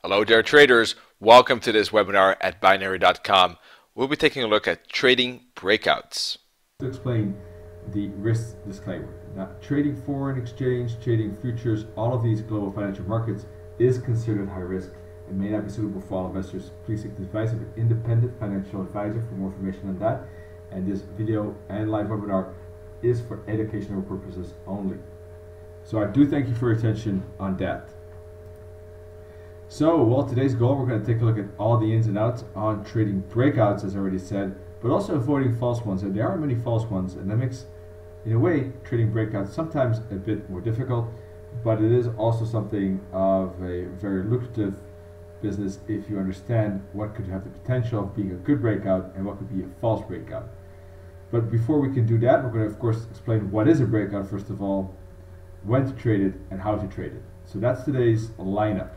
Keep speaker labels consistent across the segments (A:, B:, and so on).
A: Hello there traders, welcome to this webinar at binary.com. We'll be taking a look at trading breakouts.
B: To explain the risk disclaimer. Now, trading foreign exchange, trading futures, all of these global financial markets is considered high risk and may not be suitable for all investors. Please seek the advice of an independent financial advisor for more information on that. And this video and live webinar is for educational purposes only. So I do thank you for your attention on that. So, well, today's goal, we're going to take a look at all the ins and outs on trading breakouts, as I already said, but also avoiding false ones. And there are many false ones, and that makes, in a way, trading breakouts sometimes a bit more difficult, but it is also something of a very lucrative business if you understand what could have the potential of being a good breakout and what could be a false breakout. But before we can do that, we're going to, of course, explain what is a breakout, first of all, when to trade it, and how to trade it. So that's today's lineup.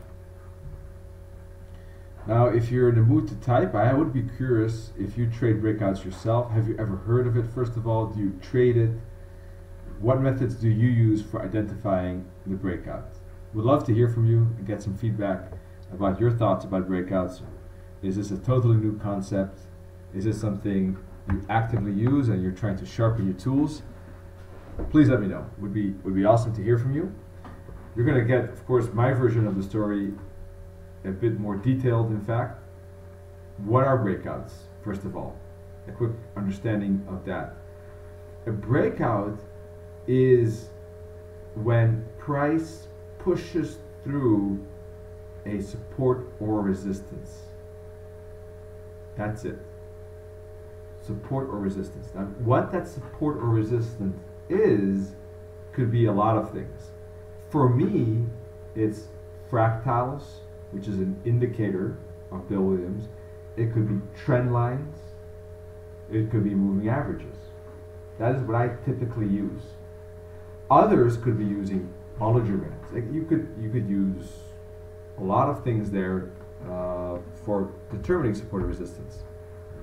B: Now, if you're in the mood to type, I would be curious if you trade breakouts yourself. Have you ever heard of it? First of all, do you trade it? What methods do you use for identifying the breakout? We'd love to hear from you and get some feedback about your thoughts about breakouts. Is this a totally new concept? Is this something you actively use and you're trying to sharpen your tools? Please let me know. Would be awesome to hear from you. You're going to get, of course, my version of the story, a bit more detailed, in fact. What are breakouts? First of all, a quick understanding of that. A breakout is when price pushes through a support or resistance. That's it. Support or resistance. Now, what that support or resistance is could be a lot of things. For me, it's fractals, which is an indicator of Bill Williams. It could be trend lines. It could be moving averages. That is what I typically use. Others could be using Bollinger Bands. Like you could use a lot of things there for determining support or resistance.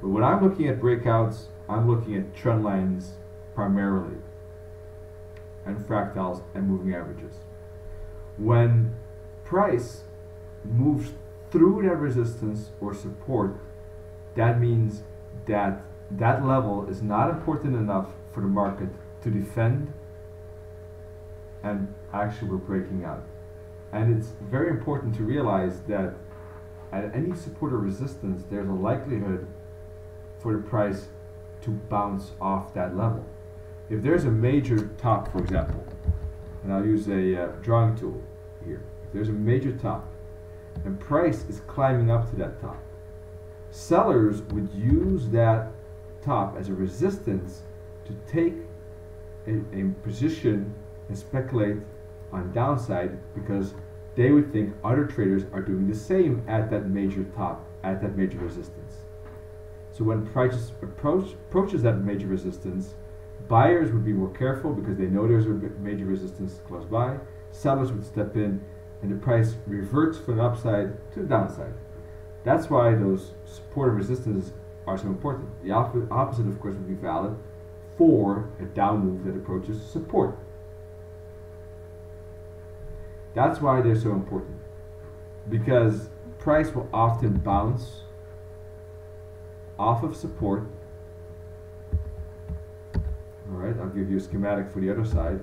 B: But when I'm looking at breakouts, I'm looking at trend lines primarily, and fractals and moving averages. When price moves through that resistance or support, that means that that level is not important enough for the market to defend, and actually we're breaking out. And it's very important to realize that at any support or resistance, there's a likelihood for the price to bounce off that level. If there's a major top, for example, and I'll use a drawing tool here. If there's a major top, and price is climbing up to that top, sellers would use that top as a resistance to take a position and speculate on downside, because they would think other traders are doing the same at that major top, at that major resistance. So when price approaches that major resistance, buyers would be more careful because they know there's a major resistance close by. Sellers would step in, and the price reverts from the upside to the downside. That's why those support and resistance are so important. The opposite, of course, would be valid for a down move that approaches support. That's why they're so important, because price will often bounce off of support. Alright, I'll give you a schematic for the other side.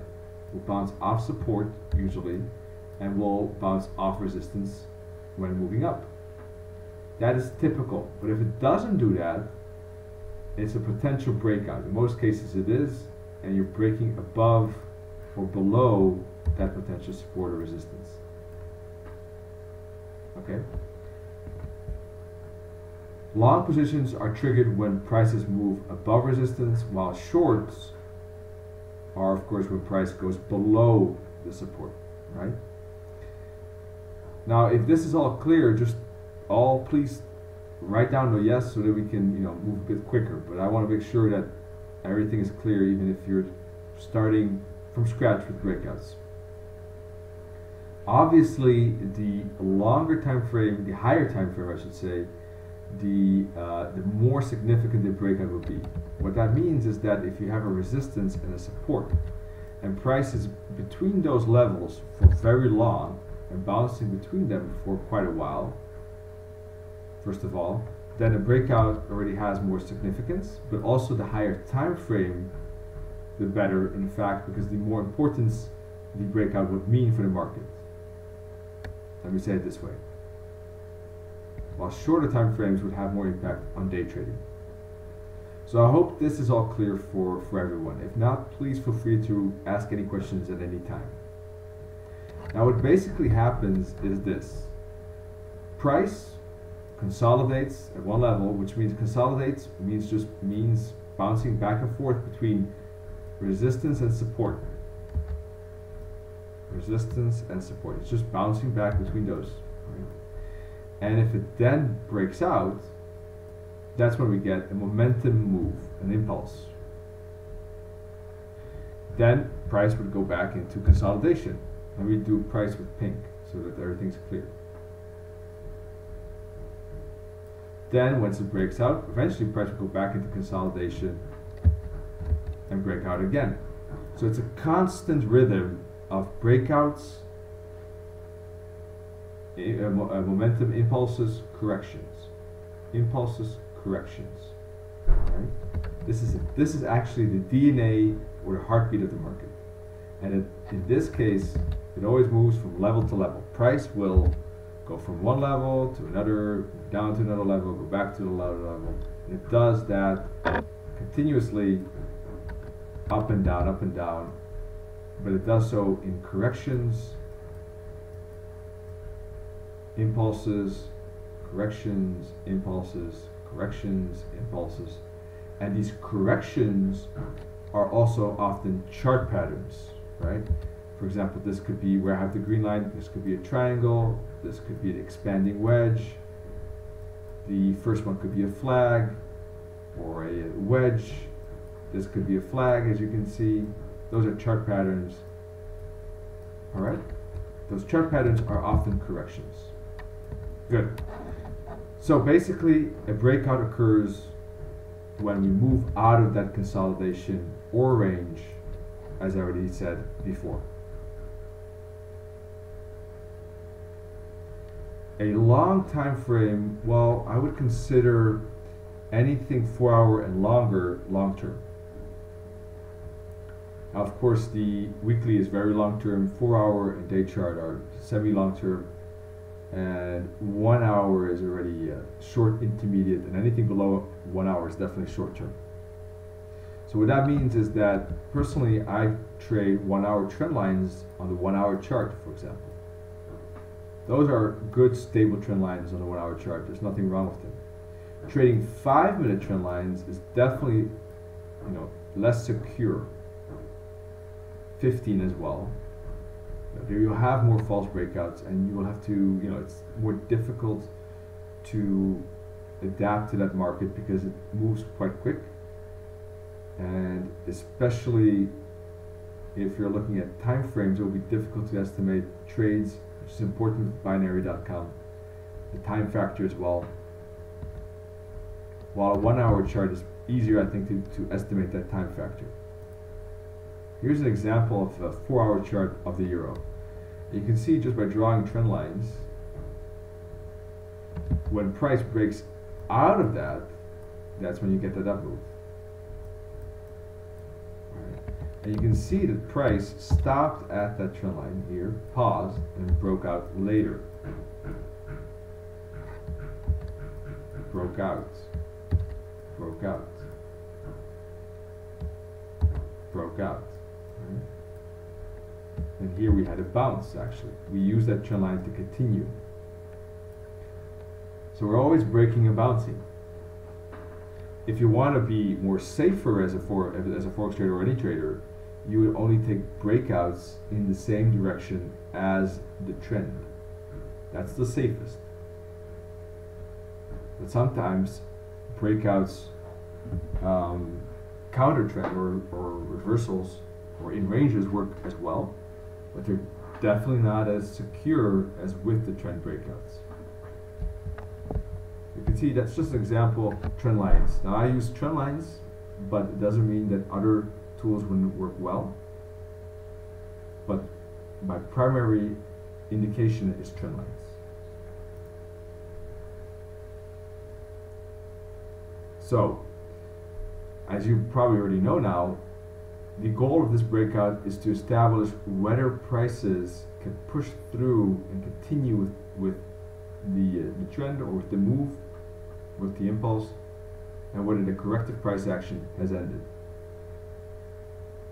B: Will bounce off support usually, and will bounce off resistance when moving up. That is typical, but if it doesn't do that, it's a potential breakout. In most cases it is, and you're breaking above or below that potential support or resistance. Okay? Long positions are triggered when prices move above resistance, while shorts are, of course, when price goes below the support, right? Now, if this is all clear, just all please write down the yes so that we can, move a bit quicker. But I want to make sure that everything is clear, even if you're starting from scratch with breakouts. Obviously, the longer time frame, the higher time frame, I should say, the more significant the breakout will be. What that means is that if you have a resistance and a support, and price is between those levels for very long, and bouncing between them for quite a while, first of all, then a breakout already has more significance, but also the higher time frame, the better, in fact, because the more importance the breakout would mean for the market. Let me say it this way. While shorter time frames would have more impact on day trading. So I hope this is all clear for everyone. If not, please feel free to ask any questions at any time. Now what basically happens is this. Price consolidates at one level, which means consolidates means bouncing back and forth between resistance and support. Resistance and support. It's just bouncing back between those. Right? And if it then breaks out, that's when we get a momentum move, an impulse. Then price would go back into consolidation. And we do price with pink so that everything's clear. Then once it breaks out, eventually price will go back into consolidation and break out again. So it's a constant rhythm of breakouts, momentum impulses, corrections. Impulses, corrections. Right? This is actually the DNA or the heartbeat of the market. And in this case, it always moves from level to level. Price will go from one level to another, down to another level, go back to another level. And it does that continuously, up and down, but it does so in corrections, impulses, corrections, impulses, corrections, impulses. And these corrections are also often chart patterns, right? For example, this could be where I have the green line, this could be a triangle, this could be an expanding wedge. The first one could be a flag or a wedge. This could be a flag, as you can see. Those are chart patterns. All right? Those chart patterns are often corrections. Good. So basically, a breakout occurs when we move out of that consolidation or range, as I already said before. A long time frame, well, I would consider anything 4 hour and longer long term. Now, of course, the weekly is very long term, 4 hour and day chart are semi long term, and 1 hour is already short intermediate, and anything below 1 hour is definitely short term. So what that means is that personally I trade 1 hour trend lines on the 1 hour chart, for example. Those are good stable trend lines on the 1 hour chart. There's nothing wrong with them. Trading 5-minute trend lines is definitely, less secure. 15 as well. There you'll have more false breakouts, and you will have to, it's more difficult to adapt to that market because it moves quite quick. And especially if you're looking at time frames, it will be difficult to estimate trades, which is important with binary.com. The time factor as well. While a 1 hour chart is easier, I think, to estimate that time factor. Here's an example of a 4 hour chart of the euro. You can see just by drawing trend lines, when price breaks out of that, that's when you get that up move. And you can see that price stopped at that trend line here, paused, and broke out later. Broke out. Broke out. Broke out. Right? And here we had a bounce, actually. We used that trend line to continue. So we're always breaking and bouncing. If you want to be more safer as a forex trader or any trader, you would only take breakouts in the same direction as the trend. That's the safest. But sometimes breakouts, counter trend or reversals or in ranges work as well, but they're definitely not as secure as with the trend breakouts. You can see that's just an example of trend lines. Now I use trend lines, but it doesn't mean that other tools wouldn't work well. But my primary indication is trend lines. So, as you probably already know now, the goal of this breakout is to establish whether prices can push through and continue with the trend or with the move, with the impulse, and whether the corrective price action has ended.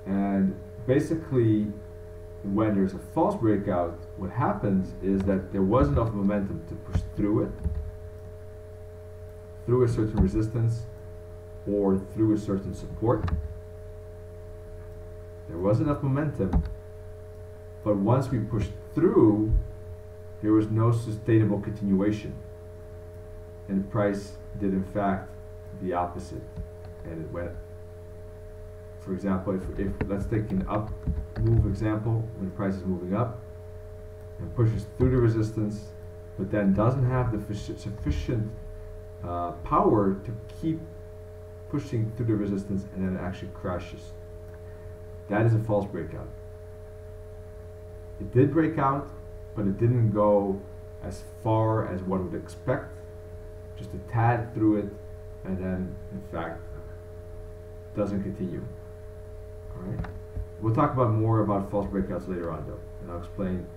B: And basically, when there's a false breakout, what happens is that there was enough momentum to push through it, through a certain resistance or through a certain support. There was enough momentum, but once we pushed through, there was no sustainable continuation, and the price did in fact the opposite, and it went. For example, if let's take an up move example, when the price is moving up and pushes through the resistance, but then doesn't have the sufficient power to keep pushing through the resistance, and then it actually crashes. That is a false breakout. It did break out, but it didn't go as far as one would expect, just a tad through it, and then in fact doesn't continue. Alright? We'll talk about more about false breakouts later on though, and I'll explain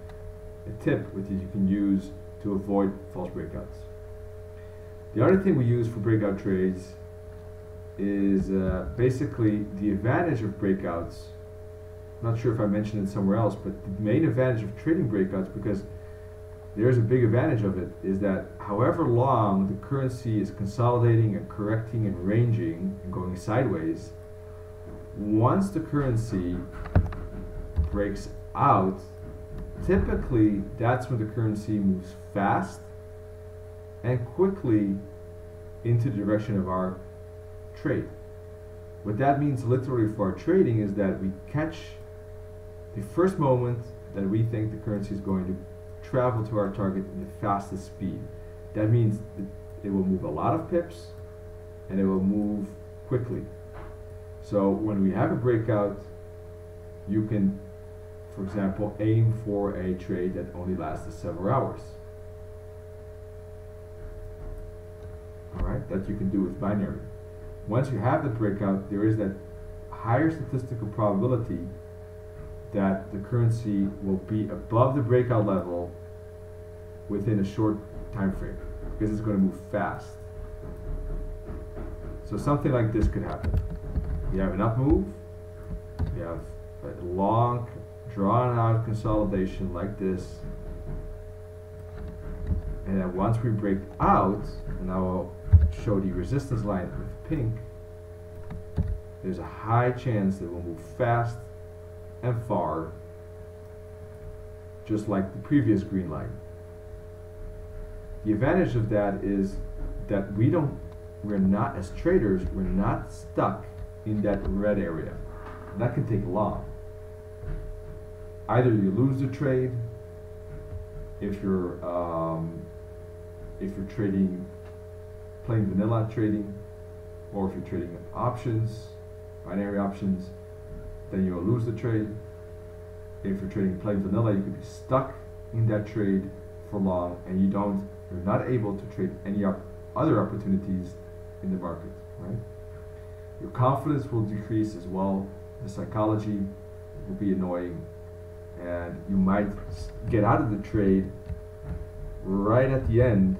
B: a tip which you can use to avoid false breakouts. The other thing we use for breakout trades is basically the advantage of breakouts. I'm not sure if I mentioned it somewhere else, but the main advantage of trading breakouts, because there's a big advantage of it, is that however long the currency is consolidating and correcting and ranging and going sideways, once the currency breaks out, typically that's when the currency moves fast and quickly into the direction of our trade. What that means literally for our trading is that we catch the first moment that we think the currency is going to travel to our target in the fastest speed. That means that it will move a lot of pips and it will move quickly. So when we have a breakout, you can, for example, aim for a trade that only lasts several hours. Alright, that you can do with binary. Once you have the breakout, there is that higher statistical probability that the currency will be above the breakout level within a short time frame, because it's going to move fast. So something like this could happen. You have an up move, you have a long, drawn out consolidation like this, and then once we break out, and I will show the resistance line with pink, there's a high chance that we'll move fast and far, just like the previous green line. The advantage of that is that we're not, as traders, we're not stuck in that red area. That can take long. Either you lose the trade if you're trading plain vanilla trading, or if you're trading options, binary options, then you'll lose the trade. If you're trading plain vanilla, you could be stuck in that trade for long, and you're not able to trade any other opportunities in the market, right? Your confidence will decrease as well. The psychology will be annoying, and you might get out of the trade right at the end,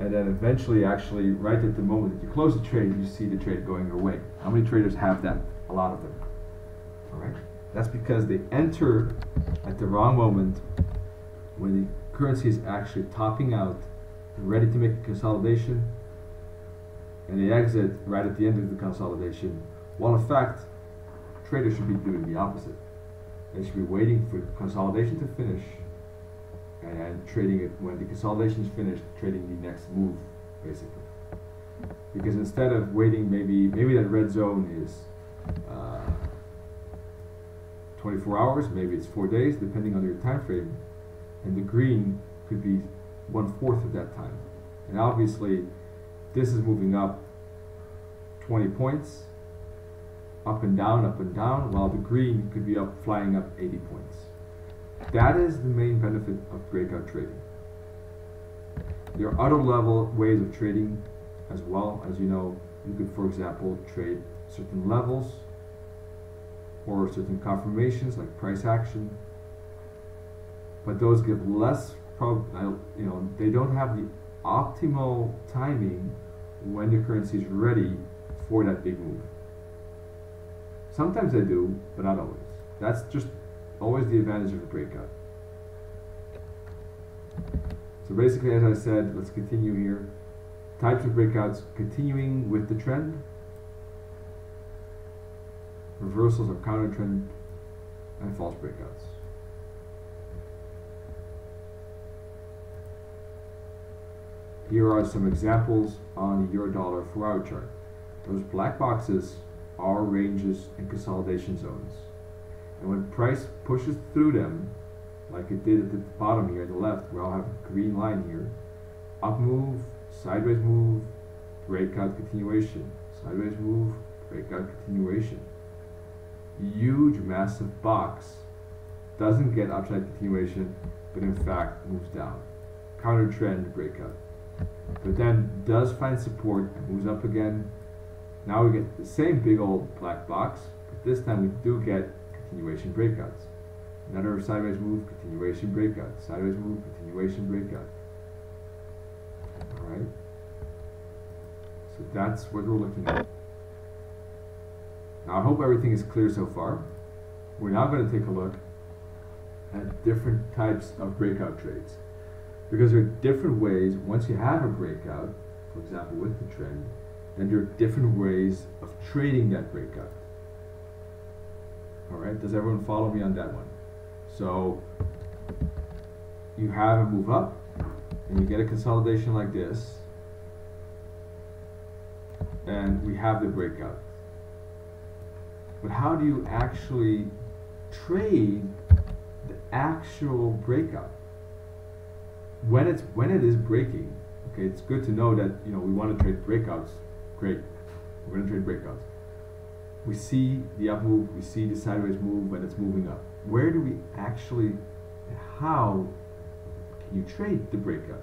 B: and then eventually, actually, right at the moment that you close the trade, you see the trade going your way. How many traders have that? A lot of them. All right. That's because they enter at the wrong moment, when the currency is actually topping out, ready to make a consolidation, and they exit right at the end of the consolidation. While in fact, traders should be doing the opposite. They should be waiting for the consolidation to finish, and trading it when the consolidation is finished, trading the next move, basically. Because instead of waiting, maybe that red zone is 24 hours, maybe it's 4 days, depending on your time frame, and the green could be 1/4 of that time. And obviously, this is moving up 20 points, up and down, while the green could be flying up 80 points. That is the main benefit of breakout trading. There are other ways of trading as well. As you know, you could, for example, trade certain levels or certain confirmations like price action, but those give less they don't have the optimal timing when the currency is ready for that big move. Sometimes they do, but not always. That's just always the advantage of a breakout. So basically, as I said, let's continue here. Types of breakouts: continuing with the trend, reversals or counter trend, and false breakouts. Here are some examples on the Euro-Dollar 4-hour chart. Those black boxes are ranges and consolidation zones. And when price pushes through them, like it did at the bottom here on the left, where I'll have a green line here, up move, sideways move, breakout continuation, sideways move, breakout continuation. Huge, massive box doesn't get upside continuation, but in fact moves down. Counter trend breakout. But then does find support and moves up again. Now we get the same big old black box, but this time we do get continuation breakouts. Another sideways move, continuation breakout. Sideways move, continuation breakout. Alright. So that's what we're looking at. Now I hope everything is clear so far. We're now going to take a look at different types of breakout trades. Because there are different ways, once you have a breakout, for example with the trend, then there are different ways of trading that breakout. Alright, does everyone follow me on that one? So, you have a move up, and you get a consolidation like this, and we have the breakout. But how do you actually trade the actual breakout? When it is breaking, okay, it's good to know that we want to trade breakouts. Great, we're going to trade breakouts. We see the up move, we see the sideways move when it's moving up. Where do we actually, how can you trade the breakout?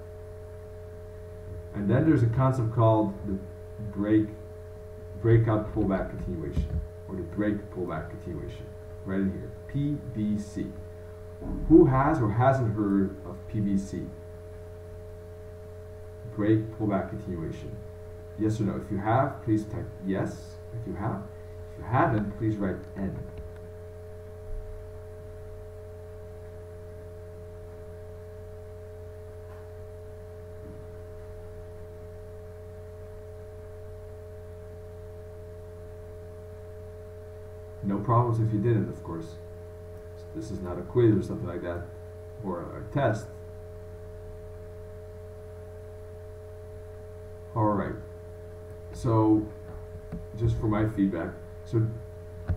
B: And then there's a concept called the breakout pullback continuation, or the break pullback continuation, right in here, PBC. Who has or hasn't heard of PBC? Break pullback continuation. Yes or no? If you have, please type yes. If you have. If you haven't, please write N. No problems if you didn't, of course. This is not a quiz or something like that, or a test. Alright, so just for my feedback, so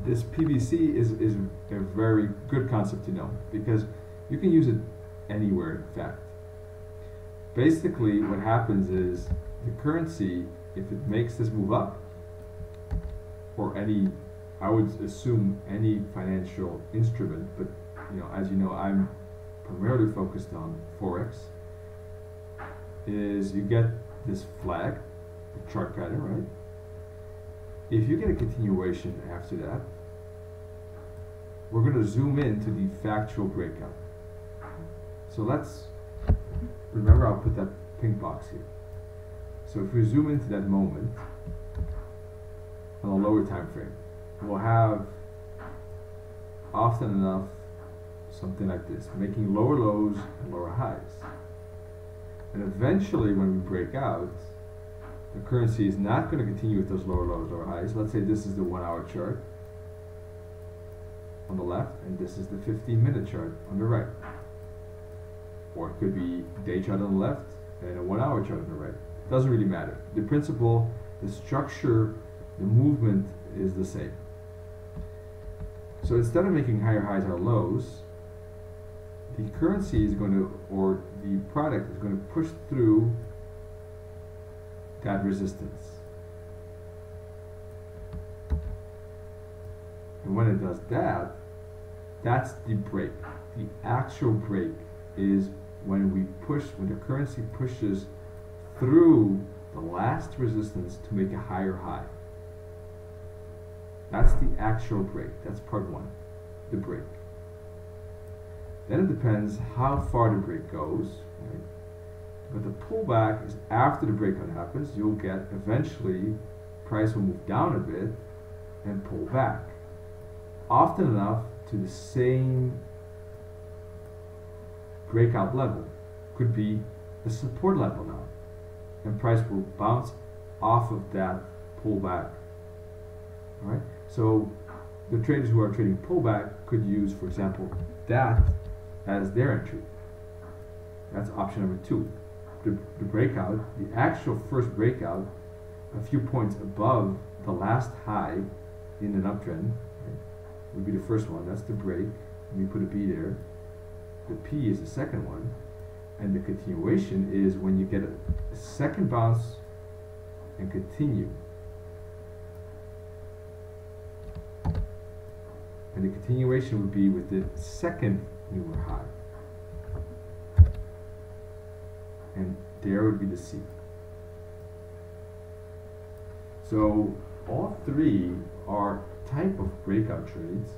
B: this PVC is a very good concept to know, because you can use it anywhere, in fact. Basically what happens is the currency, if it makes this move up, or any, I would assume any financial instrument, but as you know, I'm primarily focused on Forex, is you get this flag, the chart pattern, right? If you get a continuation after that, we're going to zoom into the factual breakout. So let's, remember I'll put that pink box here. So if we zoom into that moment, on a lower time frame, we'll have often enough something like this, making lower lows and lower highs. And eventually when we break out, the currency is not going to continue with those lower lows, lower highs. Let's say this is the 1 hour chart on the left, and this is the 15-minute chart on the right. Or it could be day chart on the left and a 1 hour chart on the right. It doesn't really matter. The principle, the structure, the movement is the same. So instead of making higher highs or lows, the currency is going to, or the product is going to push through that resistance. And when it does that, That's the break. The actual break is when the currency pushes through the last resistance to make a higher high. That's the actual break. That's part one, the break. Then it depends how far the break goes, right? But the pullback is after the breakout happens. You'll get eventually price will move down a bit and pull back, often enough to the same breakout level. Could be the support level now, and price will bounce off of that pullback. All right. So the traders who are trading pullback could use, for example, that as their entry. That's option number two. The breakout, the actual first breakout, a few points above the last high in an uptrend, right, would be the first one. That's the break. We put a B there. The P is the second one. And the continuation is when you get a second bounce and continue. And the continuation would be with the second newer high. And there would be the C. So all three are type of breakout trades.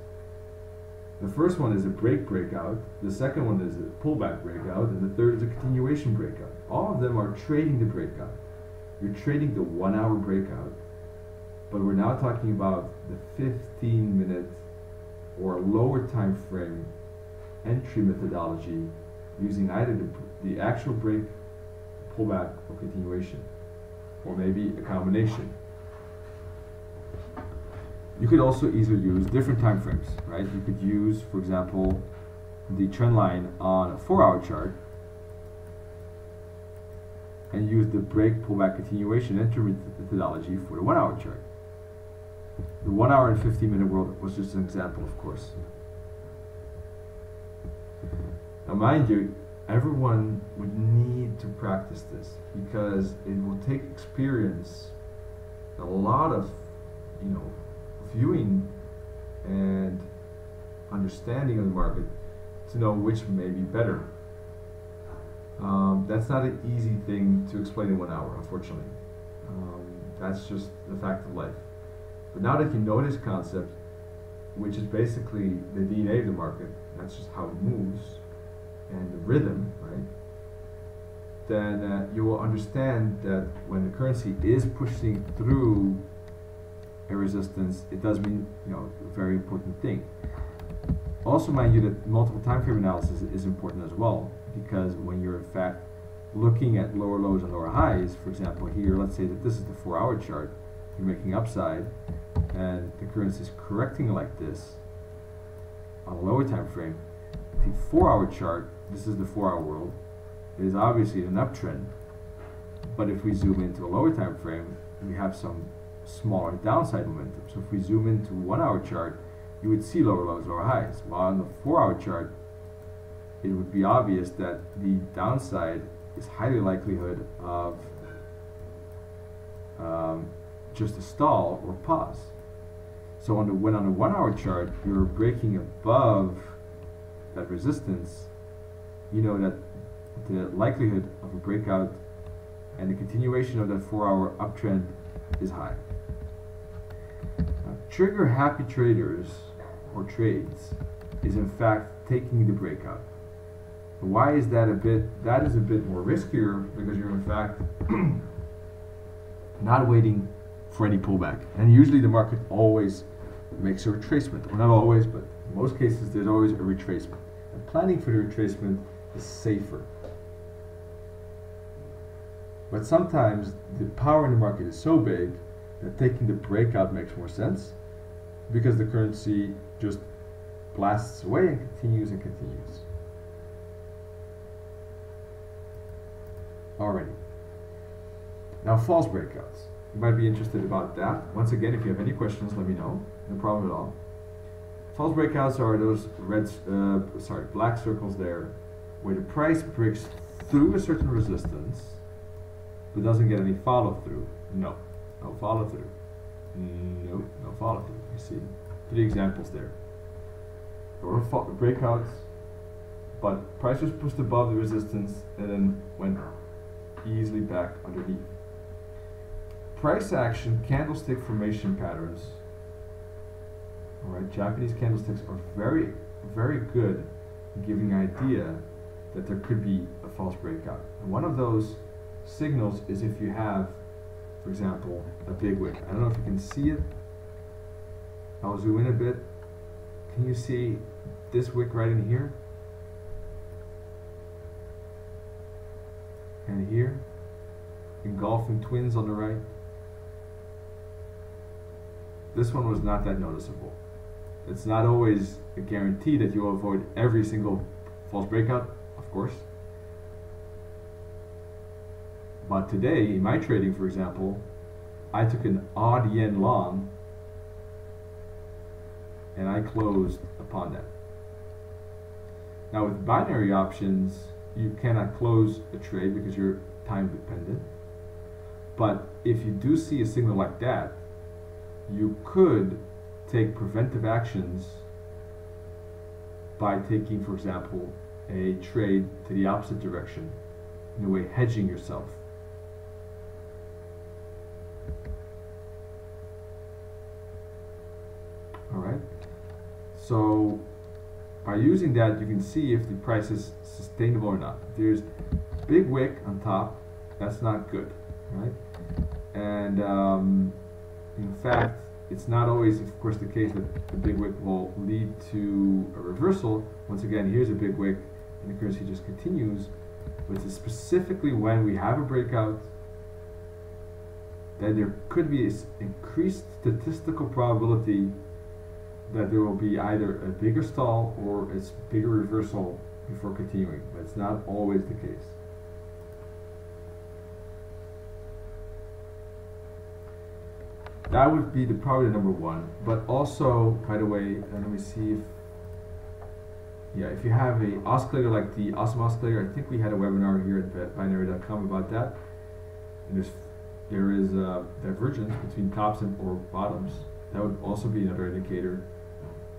B: The first one is a breakout, the second one is a pullback breakout, and the third is a continuation breakout. All of them are trading the breakout. You're trading the 1 hour breakout, but we're now talking about the 15-minute or lower time frame entry methodology using either the actual break, pullback, or continuation, or maybe a combination. You could also easily use different time frames, right? You could use, for example, the trend line on a 4-hour chart and use the break, pullback, continuation entry methodology for the 1 hour chart. The 1 hour and 15-minute world was just an example, of course. Now, mind you, everyone would need to practice this because it will take experience, a lot of, viewing and understanding of the market to know which may be better. That's not an easy thing to explain in 1 hour, unfortunately. That's just the fact of life. But now that you know this concept, which is basically the DNA of the market, that's just how it moves, and the rhythm, right? Then you will understand that when the currency is pushing through a resistance, it does mean, a very important thing. Also, mind you that multiple time frame analysis is important as well, because when you're in fact looking at lower lows and lower highs, for example, here, let's say that this is the 4-hour chart, you're making upside, and the currency is correcting like this on a lower time frame. The 4-hour chart, this is the 4-hour world, is obviously an uptrend, but if we zoom into a lower time frame, we have some smaller downside momentum. So if we zoom into 1 hour chart, you would see lower lows, lower highs. While on the 4-hour chart, it would be obvious that the downside is highly likelihood of just a stall or pause. So when on the 1 hour chart you're breaking above that resistance, you know that the likelihood of a breakout and the continuation of that 4-hour uptrend is high. Trigger happy traders or trades is in fact taking the breakout. Why is that that is a bit more riskier, because you're in fact not waiting for any pullback. And usually the market always makes a retracement, or not always, but in most cases there's always a retracement. And planning for the retracement is safer. But sometimes the power in the market is so big that taking the breakout makes more sense, because the currency just blasts away and continues and continues. Alrighty. Now, false breakouts. You might be interested about that. Once again, if you have any questions, let me know. No problem at all. False breakouts are those black circles there, where the price breaks through a certain resistance, but doesn't get any follow through. No follow through. No follow through. You see 3 examples there. There were breakouts, but price was pushed above the resistance and then went easily back underneath. Price action candlestick formation patterns, alright, Japanese candlesticks are very, very good in giving an idea that there could be a false breakout. And one of those signals is if you have, for example, a big wick. I don't know if you can see it. I'll zoom in a bit. Can you see this wick right in here? And here? Engulfing twins on the right. This one was not that noticeable. It's not always a guarantee that you'll avoid every single false breakout, of course. But today, in my trading, for example, I took an odd yen long and I closed upon that. Now with binary options, you cannot close a trade because you're time dependent. But if you do see a signal like that, you could take preventive actions by taking, for example, a trade to the opposite direction, in a way hedging yourself. Alright, so by using that you can see if the price is sustainable or not. If there's big wick on top, that's not good, right? And in fact, it's not always, of course, the case that the big wick will lead to a reversal. Once again, here's a big wick, and the currency just continues. But it's specifically when we have a breakout, that there could be an increased statistical probability that there will be either a bigger stall or a bigger reversal before continuing. But it's not always the case. That would be probably the number one. But also, by the way, let me see if, yeah, if you have a oscillator like the Awesome Oscillator, I think we had a webinar here at binary.com about that. And there is a divergence between tops and or bottoms. That would also be another indicator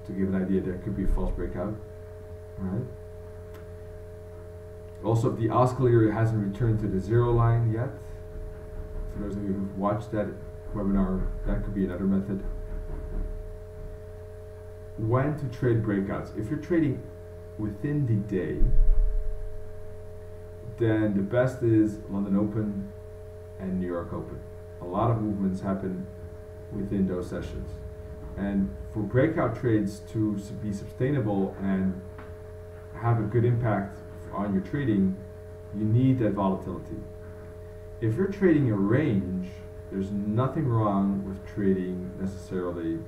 B: to give an idea there could be a false breakout. All right. Also, if the oscillator hasn't returned to the zero line yet, for those of you who've watched that webinar, that could be another method. When to trade breakouts. If you're trading within the day, then the best is London Open and New York Open. A lot of movements happen within those sessions. And for breakout trades to be sustainable and have a good impact on your trading, you need that volatility. If you're trading a range, there's nothing wrong with trading necessarily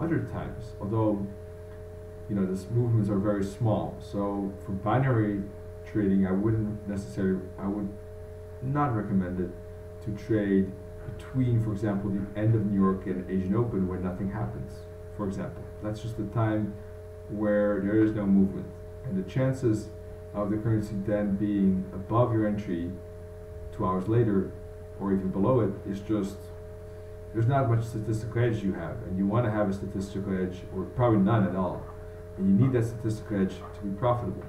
B: other times, although these movements are very small. So for binary trading, I would not recommend it to trade between, for example, the end of New York and Asian Open where nothing happens, for example. That's just the time where there is no movement. And the chances of the currency then being above your entry 2 hours later or even below it is just, there's not much statistical edge you have, and you want to have a statistical edge, or probably none at all, and you need that statistical edge to be profitable.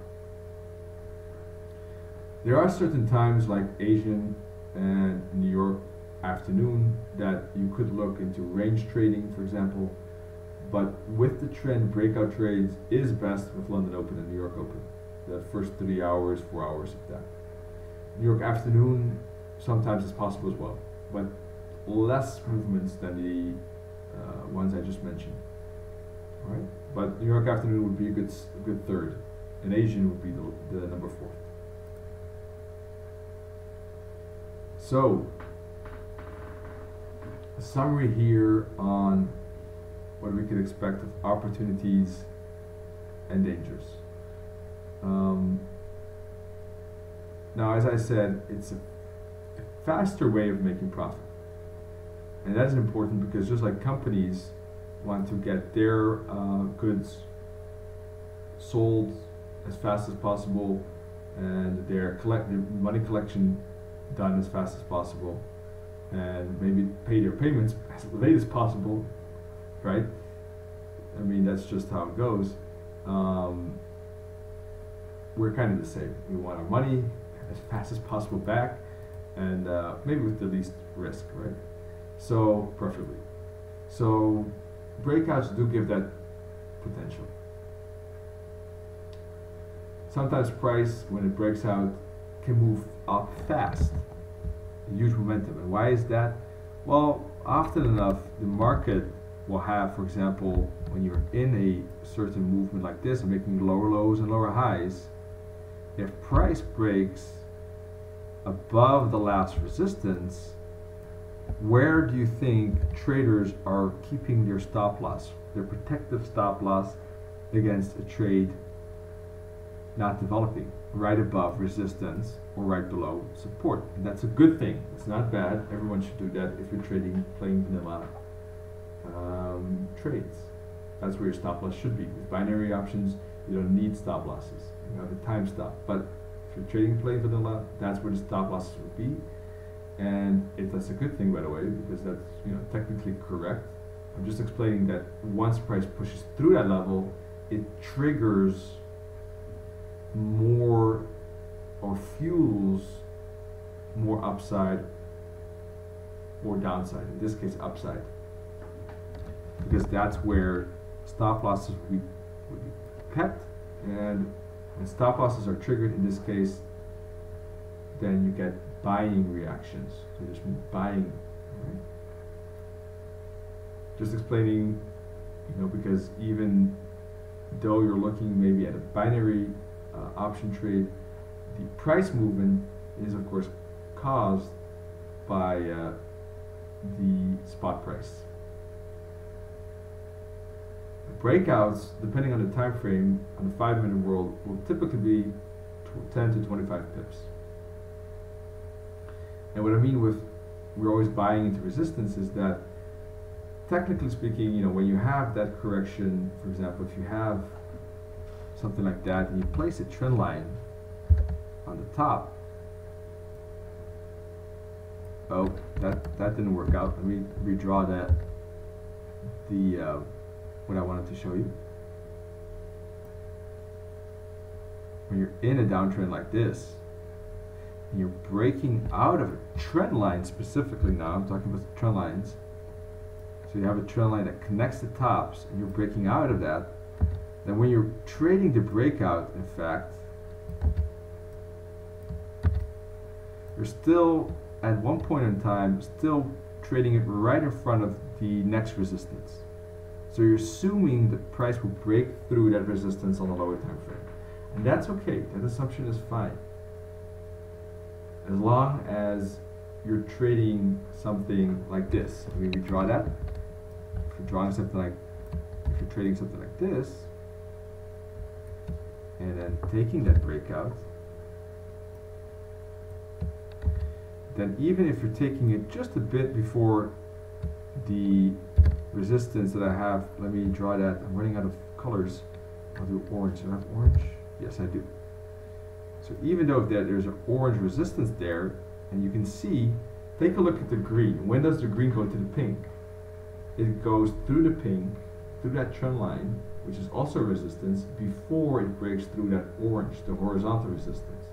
B: There are certain times like Asian and New York afternoon that you could look into range trading, for example, but with the trend, breakout trades is best with London Open and New York Open, the first 3 hours, 4 hours of that. New York afternoon sometimes is possible as well, but less movements than the ones I just mentioned. All right, but New York afternoon would be a good third, and Asian would be the number fourth. So, a summary here on what we could expect of opportunities and dangers. Now, as I said, it's a faster way of making profit. And that's important because just like companies want to get their goods sold as fast as possible and their money collection done as fast as possible and maybe pay their payments as late as possible, right? I mean, that's just how it goes. we're kind of the same. We want our money as fast as possible back, and maybe with the least risk, right? So preferably. So breakouts do give that potential. Sometimes price, when it breaks out, can move up fast, huge momentum. And why is that? Well, often enough, the market will have, for example, when you're in a certain movement like this, making lower lows and lower highs, if price breaks above the last resistance, where do you think traders are keeping their stop loss, their protective stop loss against a trade not developing? Right above resistance or right below support. And that's a good thing. It's not bad. Everyone should do that if you're trading plain vanilla trades. That's where your stop loss should be. With binary options, you don't need stop losses. You have a time stop. But if you're trading plain vanilla, that's where the stop losses would be. And that's a good thing, by the way, because that's technically correct. I'm just explaining that once price pushes through that level, it triggers more or fuels more upside or downside. In this case, upside, because that's where stop losses would be kept, and when stop losses are triggered in this case, then you get buying reactions. So there's buying, right? Just explaining, because even though you're looking maybe at a binary option trade, the price movement is of course caused by the spot price. The breakouts, depending on the time frame, on the 5-minute world, will typically be 10 to 25 pips. And what I mean with we're always buying into resistance is that, technically speaking, when you have that correction, for example, if you have something like that and you place a trend line on the top, oh, that didn't work out. Let me redraw that, what I wanted to show you. When you're in a downtrend like this, and you're breaking out of a trend line specifically, now I'm talking about the trend lines. So you have a trend line that connects the tops and you're breaking out of that, then when you're trading the breakout, in fact, you're still at one point in time still trading it right in front of the next resistance. So you're assuming the price will break through that resistance on the lower time frame. And that's okay. That assumption is fine. As long as you're trading something like this. Let me redraw that. If you're trading something like this, and then taking that breakout, then even if you're taking it just a bit before the resistance that I have, let me draw that. I'm running out of colors. I'll do orange. Do I have orange? Yes, I do. So even though there's an orange resistance there, and you can see, take a look at the green. When does the green go to the pink? It goes through the pink, through that trend line, which is also resistance, before it breaks through that orange, the horizontal resistance.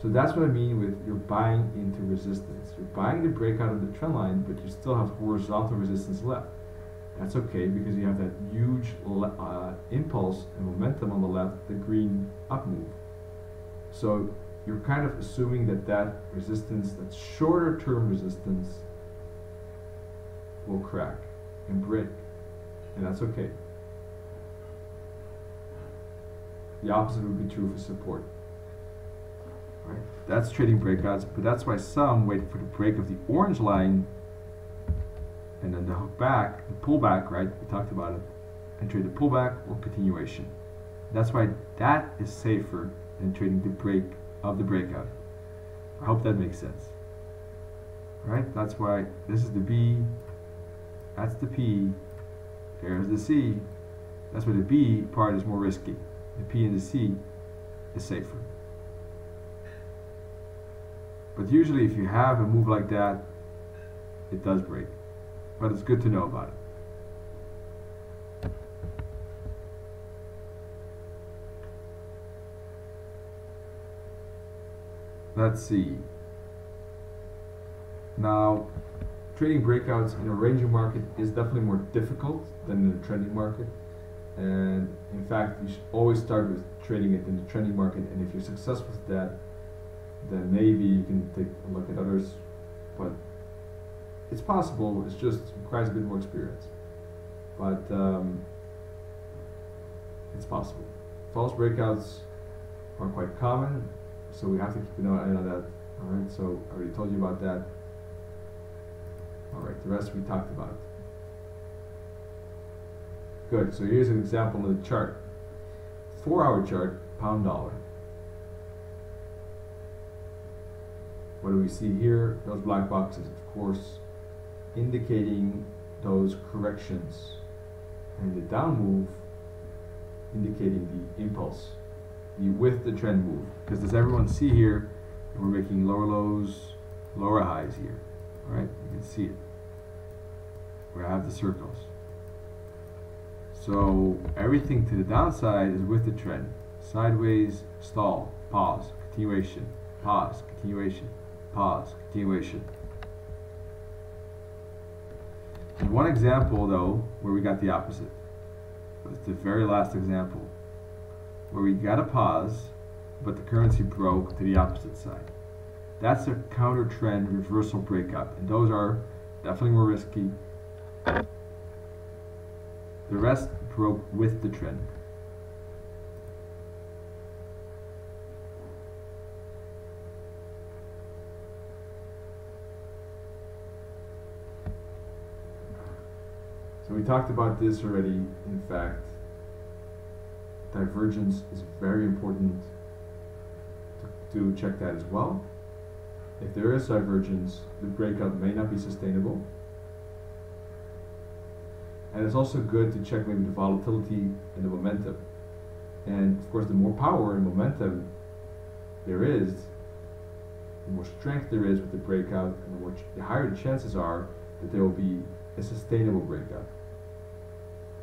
B: So that's what I mean with you're buying into resistance. You're buying the breakout of the trend line, but you still have horizontal resistance left. That's okay, because you have that huge impulse and momentum on the left, the green up move. So you're kind of assuming that resistance, that shorter term resistance, will crack and break, and that's okay. The opposite would be true for support. Right? That's trading breakouts, but that's why some wait for the break of the orange line and then the hook back, the pullback, right? We talked about it, and trade the pullback or continuation. That's why that is safer than trading the break of the breakout. I hope that makes sense. Right? That's why this is the B, that's the P, there's the C. That's why the B part is more risky. The P and the C is safer. But usually if you have a move like that, it does break. But it's good to know about it. let's see. Now, trading breakouts in a ranging market is definitely more difficult than in a trending market. And in fact, you should always start with trading it in the trending market. And if you're successful with that, then maybe you can take a look at others. But it's possible. It's just requires a bit more experience. But it's possible. False breakouts are quite common, so we have to keep an eye on that. All right. So I already told you about that. All right. The rest we talked about. Good. So here's an example of the chart. 4-hour chart, pound dollar. What do we see here? Those black boxes, of course, indicating those corrections, and the down move indicating the impulse, with the trend move. Because does everyone see here? We're making lower lows, lower highs here. All right, you can see it. We have the circles. So everything to the downside is with the trend. Sideways, stall, pause, continuation, pause, continuation, pause, continuation. There's one example though where we got the opposite. It's the very last example where we got a pause, but the currency broke to the opposite side. That's a counter trend reversal breakout, and those are definitely more risky. The rest broke with the trend. So we talked about this already. In fact, divergence is very important to check that as well. If there is divergence, the breakout may not be sustainable. And it's also good to check maybe the volatility and the momentum. And of course, the more power and momentum there is, the more strength there is with the breakout, and the higher the chances are that there will be a sustainable breakout.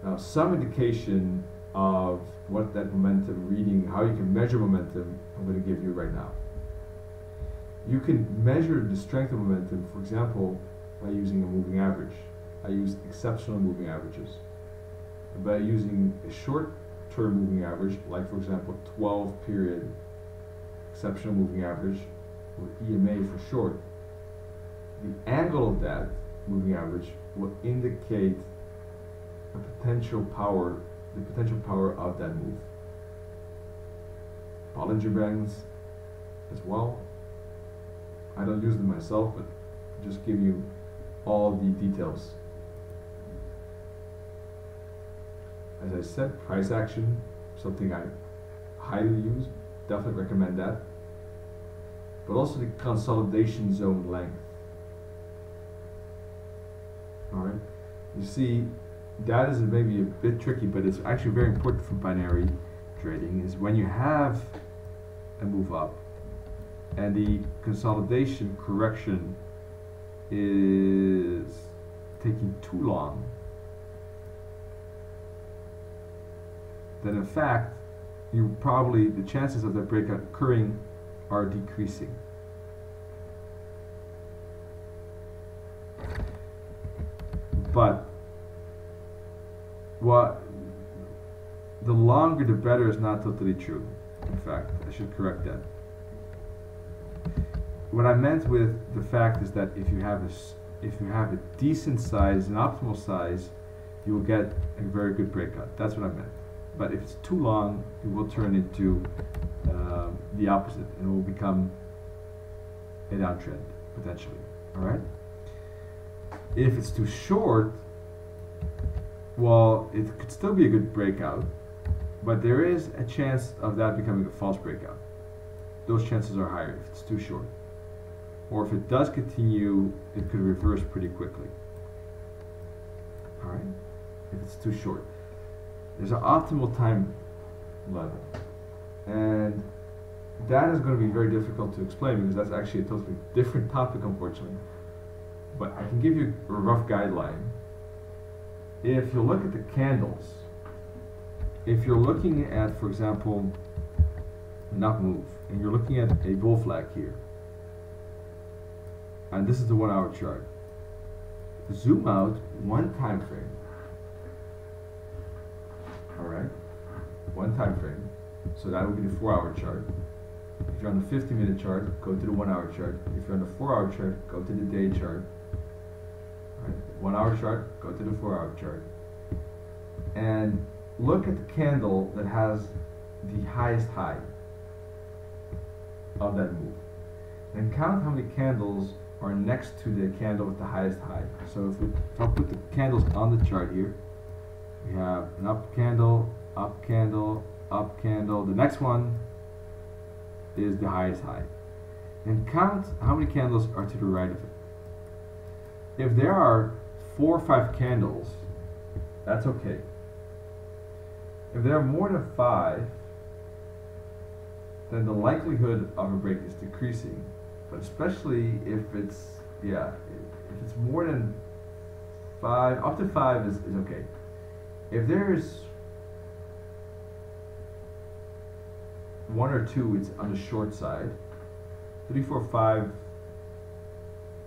B: Now, some indication of what that momentum reading, how you can measure momentum, I'm going to give you right now. You can measure the strength of momentum, for example, by using a moving average. I use exceptional moving averages. And by using a short-term moving average, like for example 12-period exceptional moving average, or EMA for short, the angle of that moving average will indicate a potential power, the potential power of that move. Bollinger Bands as well. I don't use them myself, but just give you all the details. As I said, price action, something I highly use, definitely recommend that. But also the consolidation zone length. Alright, you see, that is maybe a bit tricky, but it's actually very important for binary trading, is when you have a move up and the consolidation correction is taking too long, then in fact the chances of that breakout occurring are decreasing. But the longer the better is not totally true. In fact, I should correct that. What I meant with the fact is that if you have a decent size, an optimal size, you will get a very good breakout. That's what I meant. But if it's too long, it will turn into the opposite, and it will become a downtrend potentially. All right. If it's too short, well, it could still be a good breakout, but there is a chance of that becoming a false breakout. Those chances are higher if it's too short. Or if it does continue, it could reverse pretty quickly. All right, if it's too short. There's an optimal time level, and that is going to be very difficult to explain because that's actually a totally different topic, unfortunately. But I can give you a rough guideline. If you look at the candles, if you're looking at, for example, an up move, and you're looking at a bull flag here, and this is the 1 hour chart. Zoom out one time frame. Alright? One time frame. So that would be the 4 hour chart. If you're on the 50-minute chart, go to the 1 hour chart. If you're on the 4 hour chart, go to the day chart. Right. 1 hour chart, go to the 4 hour chart. And look at the candle that has the highest high of that move. And count how many candles are next to the candle with the highest high. So if I put the candles on the chart here, we have an up candle, up candle, up candle. The next one is the highest high. And count how many candles are to the right of it. If there are 4 or 5 candles, that's okay. If there are more than 5, then the likelihood of a break is decreasing. But especially if it's, if it's more than 5, up to 5 is okay. If there's 1 or 2, it's on the short side. 3, 4, 5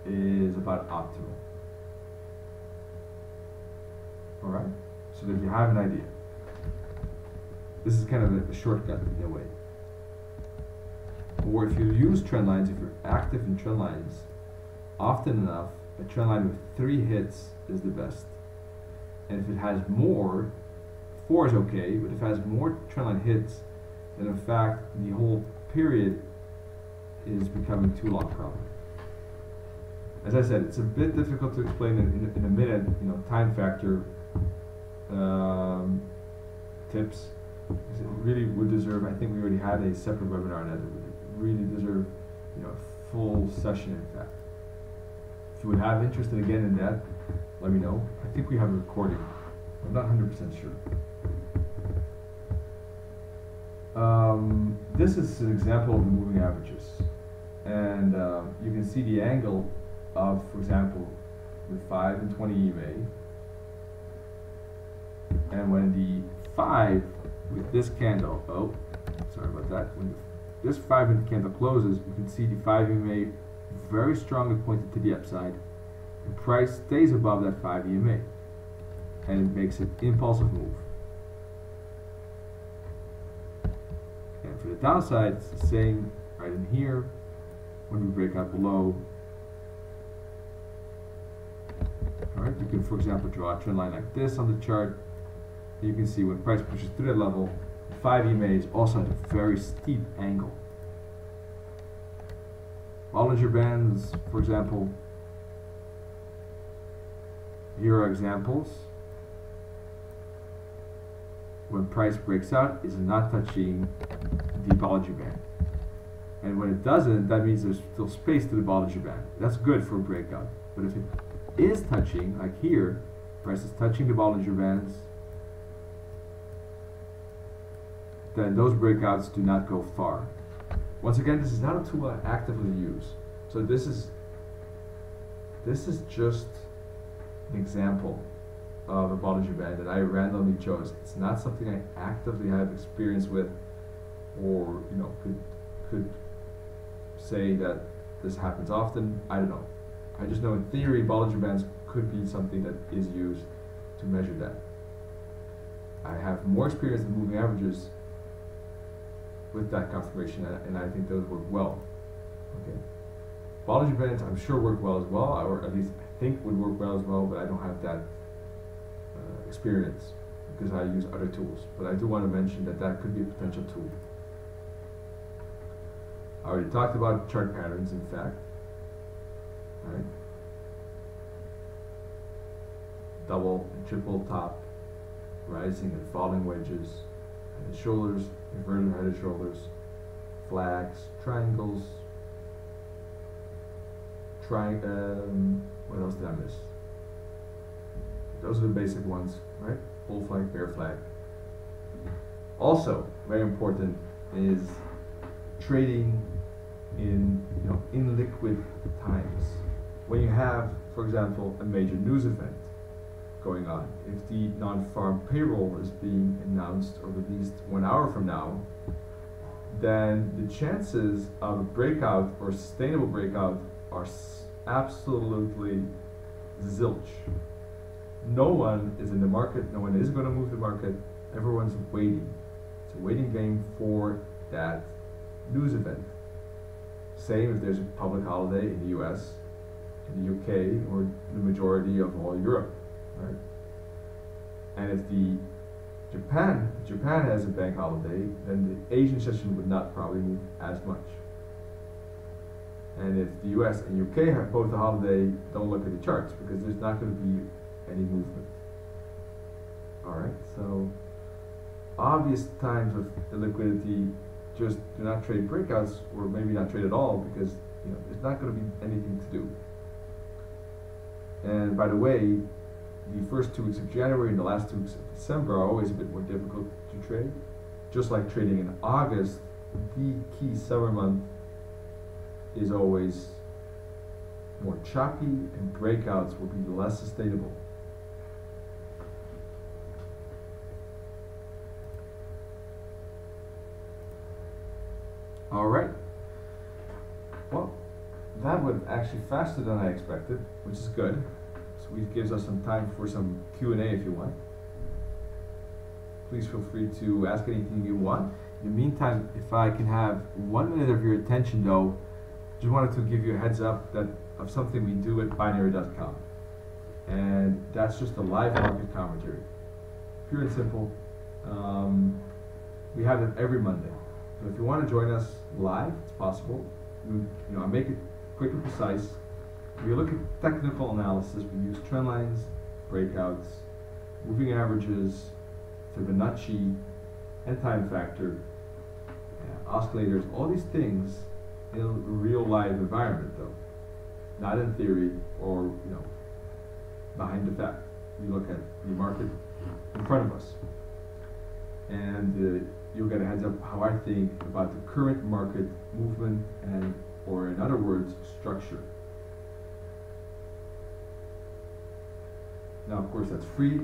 B: is about optimal. Alright? So that you have an idea. This is kind of a shortcut in a way. Or if you use trend lines, if you're active in trend lines, often enough, a trend line with 3 hits is the best. And if it has more, 4 is okay, but if it has more trend line hits, then in fact the whole period is becoming too long probably. As I said, it's a bit difficult to explain in a minute, time factor tips. It really would deserve, I think we already had a separate webinar on that. It would really deserve a full session in fact. If you would have interest again in that, let me know. I think we have a recording. I'm not 100% sure. This is an example of the moving averages. And you can see the angle of, for example, the 5 and 20 EMA. And when the 5 with this candle, sorry about that, when this 5 minute candle closes, you can see the 5 EMA very strongly pointed to the upside. The price stays above that 5 EMA and it makes an impulsive move. And for the downside, it's the same right in here. When we break out below, alright, you can, for example, draw a trend line like this on the chart. You can see when price pushes through that level, 5 EMA is also at a very steep angle. Bollinger Bands, for example, here are examples. When price breaks out, is not touching the Bollinger Band. And when it doesn't, that means there's still space to the Bollinger Band. That's good for a breakout. But if it is touching, like here, price is touching the Bollinger Bands, then those breakouts do not go far. Once again, this is not a tool I actively use. So this is just an example of a Bollinger Band that I randomly chose. It's not something I actively have experience with, or could say that this happens often. I don't know. I just know in theory Bollinger Bands could be something that is used to measure that. I have more experience with moving averages with that confirmation, and I think those work well. Okay, Bollinger Bands I'm sure work well as well, or at least I think would work well as well, but I don't have that experience because I use other tools. But I do want to mention that that could be a potential tool. I already talked about chart patterns, in fact. Right? Double and triple top, rising and falling wedges, head shoulders, inverted head and shoulders, flags, triangles, what else did I miss? Those are the basic ones, right? Bull flag, bear flag. Also, very important is trading in liquid times. When you have, for example, a major news event going on, if the non-farm payroll is being announced or released 1 hour from now, then the chances of a breakout or sustainable breakout are absolutely zilch. No one is in the market, no one is going to move the market, everyone's waiting. It's a waiting game for that news event. Same if there's a public holiday in the US, in the UK, or the majority of all Europe, right? And if Japan has a bank holiday, then the Asian session would not probably move as much. And if the US and UK have both a holiday, don't look at the charts because there's not going to be any movement. Alright, so obvious times of illiquidity, just do not trade breakouts, or maybe not trade at all, because there's not going to be anything to do. And by the way, the first 2 weeks of January and the last 2 weeks of December are always a bit more difficult to trade. Just like trading in August, the key summer month is always more choppy, and breakouts will be less sustainable. All right. Well, that went actually faster than I expected, which is good. So it gives us some time for some Q&A if you want. Please feel free to ask anything you want. In the meantime, if I can have 1 minute of your attention though, just wanted to give you a heads up of something we do at binary.com. And that's just a live market commentary. Pure and simple. We have it every Monday. So if you want to join us live, it's possible. I make it quick and precise. We look at technical analysis. We use trend lines, breakouts, moving averages, Fibonacci, and time factor, oscillators, all these things in a real live environment though. Not in theory or behind the fact. We look at the market in front of us. And you'll get a heads up how I think about the current market movement or in other words, structure. Now, of course, that's free.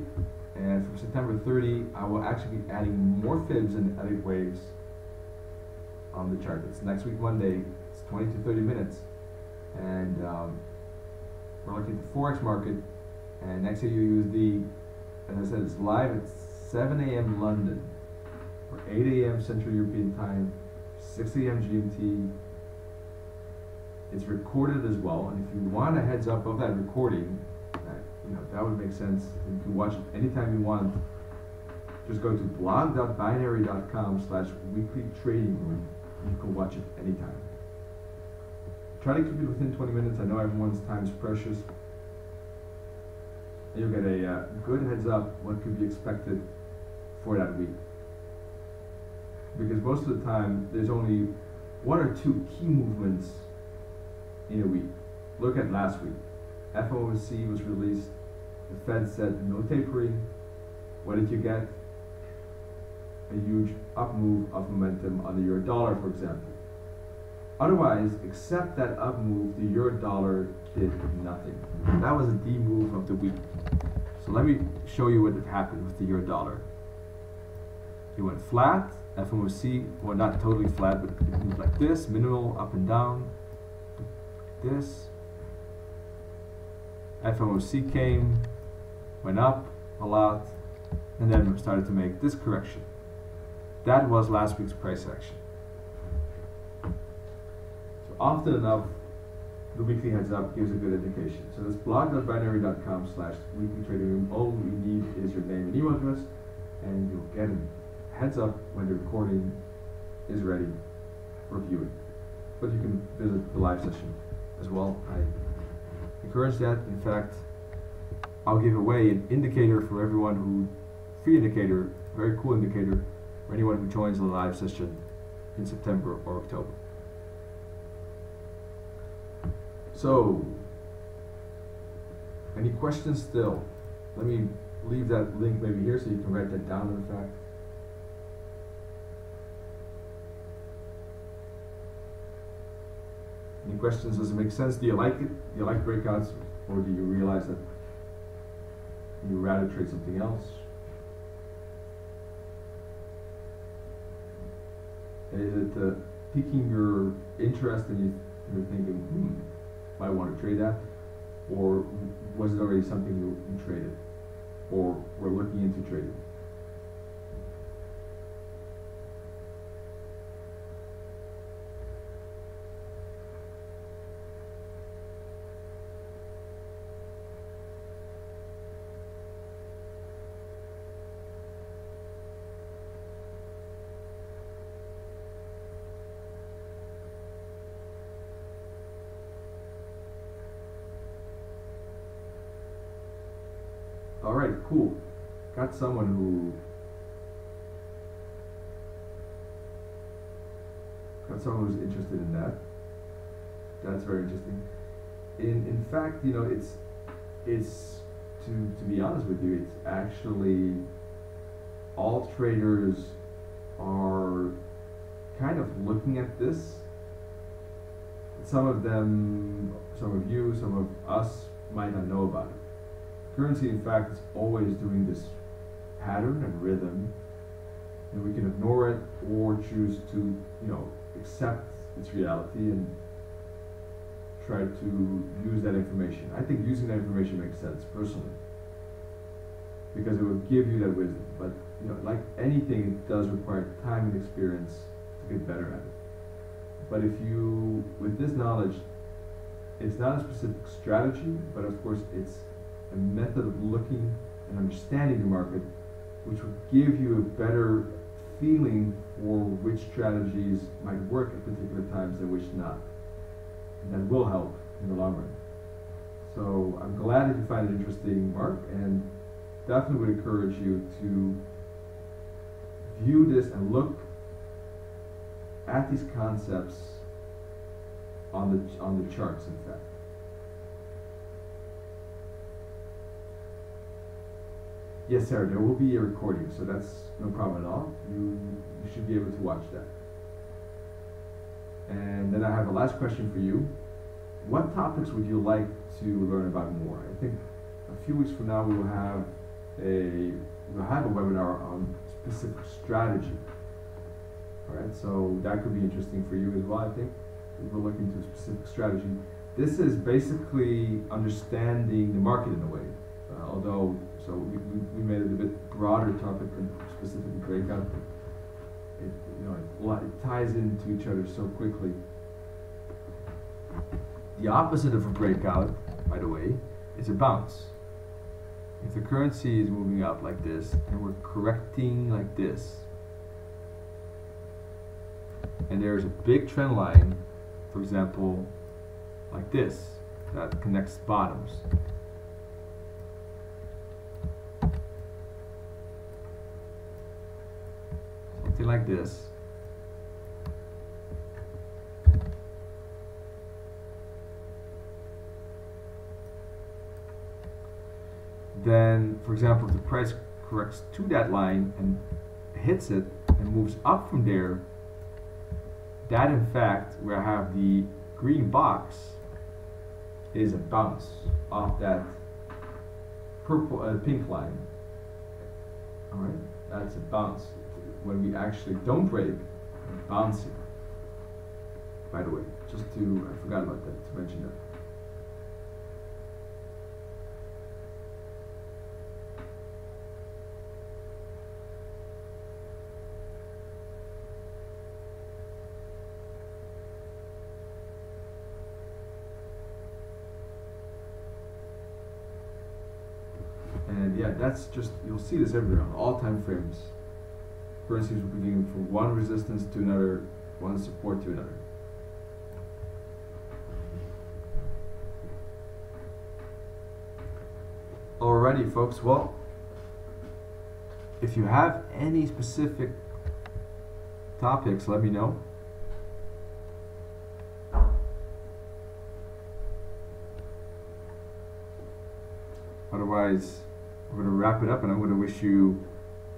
B: And from September 30, I will actually be adding more fibs and edit waves on the chart. It's next week, Monday. It's 20 to 30 minutes. And we're looking at the Forex market. And next USD, as I said, it's live at 7 a.m. London, or 8 a.m. Central European Time, 6 a.m. GMT. It's recorded as well, and if you want a heads up of that recording, that would make sense. You can watch it anytime you want. Just go to blog.binary.com/weekly trading room. You can watch it anytime. Try to keep it within 20 minutes. I know everyone's time is precious. And you'll get a good heads up what could be expected for that week. Because most of the time, there's only 1 or 2 key movements in a week. Look at last week. FOMC was released. The Fed said no tapering. What did you get? A huge up move of momentum on the euro dollar, for example. Otherwise, except that up move, the euro dollar did nothing. That was the move of the week. So let me show you what happened with the euro dollar. It went flat. FOMC, well, not totally flat, but it moved like this, minimal up and down. This. FOMC came, went up a lot, and then started to make this correction. That was last week's price action. So often enough, the weekly heads up gives a good indication. So that's blog.binary.com/weekly trading room. All we need is your name and email address, and you'll get a heads up when the recording is ready for viewing. But you can visit the live session as well. I encourage that. In fact, I'll give away an indicator for everyone free indicator, very cool indicator, for anyone who joins the live session in September or October. So, any questions still? Let me leave that link maybe here so you can write that down, in fact. Any questions? Does it make sense? Do you like it? Do you like breakouts? Or do you realize that you'd rather trade something else? Is it piquing your interest and you're thinking, might might want to trade at, or was it already something you traded or were looking into trading? All right, cool. Got someone who's interested in that. That's very interesting. In fact, you know, it's to be honest with you, it's actually all traders are kind of looking at this. Some of them, some of you, some of us might not know about it. Currency, in fact, is always doing this pattern and rhythm, and we can ignore it or choose to, you know, accept its reality and try to use that information. I think using that information makes sense personally, because it will give you that wisdom. But you know, like anything, it does require time and experience to get better at it. But if you, with this knowledge, it's not a specific strategy, but of course it's a method of looking and understanding the market, which will give you a better feeling for which strategies might work at particular times and which not. And that will help in the long run. So I'm glad that you find it interesting, Mark, and definitely would encourage you to view this and look at these concepts on the charts, in fact. Yes, Sarah, there will be a recording, so that's no problem at all. You should be able to watch that. And then I have a last question for you. What topics would you like to learn about more? I think a few weeks from now we'll have a webinar on specific strategy. All right, so that could be interesting for you as well. I think we're looking to a specific strategy. This is basically understanding the market in a way. Although, so we made it a bit broader topic than specifically breakout. It, you know, it ties into each other so quickly. The opposite of a breakout, by the way, is a bounce. If the currency is moving up like this and we're correcting like this, and there's a big trend line, for example, like this, that connects bottoms. Something like this. Then, for example, if the price corrects to that line and hits it and moves up from there, that in fact, where I have the green box, is a bounce off that pink line. All right, that's a bounce. When we actually don't break, we're bouncing. By the way, I forgot about that, to mention that. And yeah, that's just, you'll see this everywhere on all time frames. Currencies will be moving from one resistance to another, one support to another. Alrighty, folks. Well, if you have any specific topics, let me know. Otherwise, we're going to wrap it up, and I'm going to wish you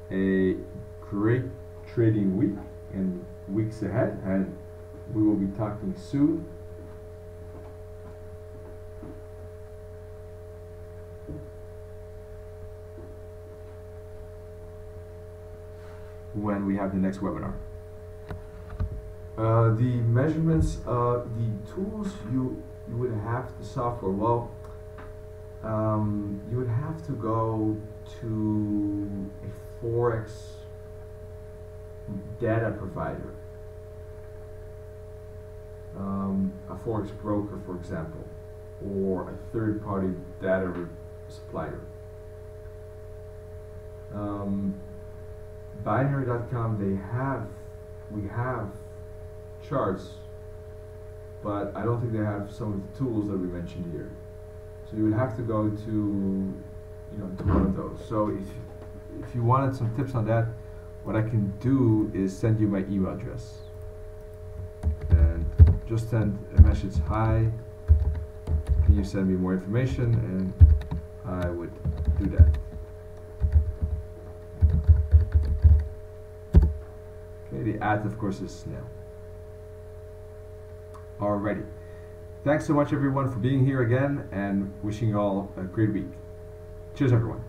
B: a great trading week and weeks ahead, and we will be talking soon. When we have the next webinar. The measurements, the tools, you would have the software. Well, you would have to go to a Forex data provider, a Forex broker, for example, or a third-party data supplier. Binary.com, we have charts, but I don't think they have some of the tools that we mentioned here. So you would have to go to, to one of those. So if you wanted some tips on that, what I can do is send you my email address, and just send a message, hi, can you send me more information, and I would do that. Okay, the ad, of course, is snail. Alrighty. Thanks so much, everyone, for being here again, and wishing you all a great week. Cheers, everyone.